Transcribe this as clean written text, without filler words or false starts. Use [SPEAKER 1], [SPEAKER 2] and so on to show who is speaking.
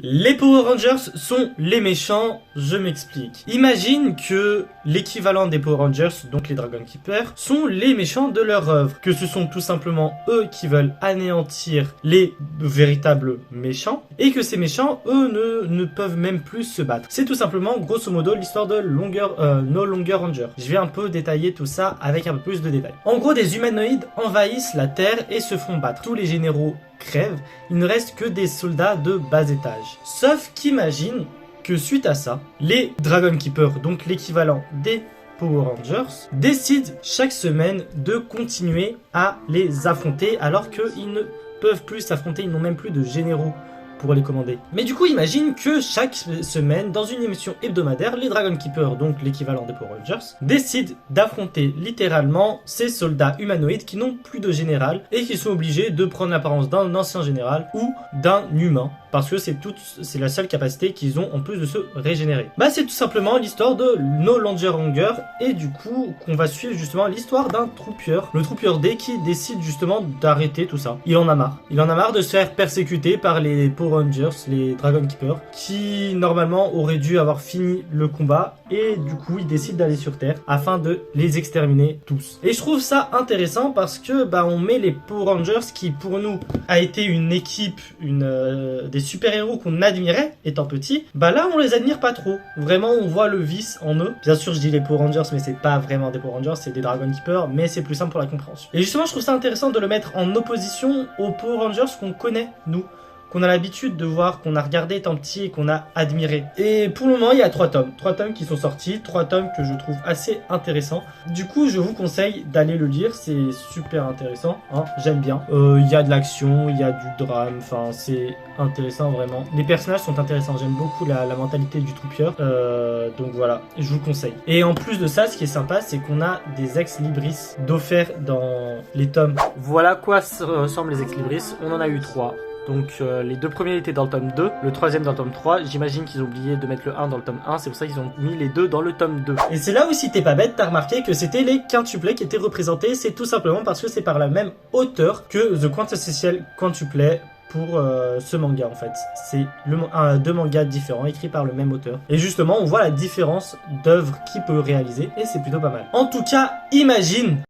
[SPEAKER 1] Les Power Rangers sont les méchants, je m'explique. Imagine que l'équivalent des Power Rangers, donc les Dragon Keepers, sont les méchants de leur œuvre. Que ce sont tout simplement eux qui veulent anéantir les véritables méchants, et que ces méchants, eux, ne peuvent même plus se battre. C'est tout simplement, grosso modo, l'histoire de No Longer Rangers. Je vais un peu détailler tout ça avec un peu plus de détails. En gros, des humanoïdes envahissent la Terre et se font battre. Tous les généraux crèvent, il ne reste que des soldats de bas étage. Sauf qu'imagine que suite à ça, les Dragon Keepers, donc l'équivalent des Power Rangers, décident chaque semaine de continuer à les affronter alors qu'ils ne peuvent plus s'affronter, ils n'ont même plus de généraux pour les commander. Mais du coup, imagine que chaque semaine, dans une émission hebdomadaire, les Dragon Keepers, donc l'équivalent des Power Rangers, décident d'affronter littéralement ces soldats humanoïdes qui n'ont plus de général et qui sont obligés de prendre l'apparence d'un ancien général ou d'un humain, parce que c'est la seule capacité qu'ils ont en plus de se régénérer. Bah, c'est tout simplement l'histoire de No Longer Ranger, et du coup, qu'on va suivre justement l'histoire d'un troupieur, le troupieur D, qui décide justement d'arrêter tout ça. Il en a marre. Il en a marre de se faire persécuter par les Power Rangers, les Dragon Keepers, qui normalement auraient dû avoir fini le combat, et du coup, il décide d'aller sur Terre afin de les exterminer tous. Et je trouve ça intéressant parce que, bah, on met les Power Rangers qui, pour nous, a été une équipe, des super-héros qu'on admirait étant petit, bah là on les admire pas trop. Vraiment on voit le vice en eux. Bien sûr je dis les Power Rangers mais c'est pas vraiment des Power Rangers, c'est des Dragon Keepers, mais c'est plus simple pour la compréhension. Et justement je trouve ça intéressant de le mettre en opposition aux Power Rangers qu'on connaît nous, qu'on a l'habitude de voir, qu'on a regardé étant petit et qu'on a admiré. Et pour le moment, il y a 3 tomes. 3 tomes qui sont sortis, 3 tomes que je trouve assez intéressants. Du coup, je vous conseille d'aller le lire, c'est super intéressant, hein, j'aime bien. Il y a de l'action, il y a du drame, enfin c'est intéressant vraiment. Les personnages sont intéressants, j'aime beaucoup la mentalité du troupieur. Donc voilà, je vous conseille. Et en plus de ça, ce qui est sympa, c'est qu'on a des ex-libris d'offerts dans les tomes. Voilà quoi ressemblent les ex-libris, on en a eu 3. Donc les 2 premiers étaient dans le tome 2, le 3e dans le tome 3. J'imagine qu'ils ont oublié de mettre le 1 dans le tome 1, c'est pour ça qu'ils ont mis les 2 dans le tome 2. Et c'est là où si t'es pas bête, t'as remarqué que c'était les quintuplets qui étaient représentés. C'est tout simplement parce que c'est par la même auteur que The Quintessential Quintuplet pour ce manga en fait. C'est 2 mangas différents écrits par le même auteur. Et justement, on voit la différence d'œuvres qu'il peut réaliser et c'est plutôt pas mal. En tout cas, imagine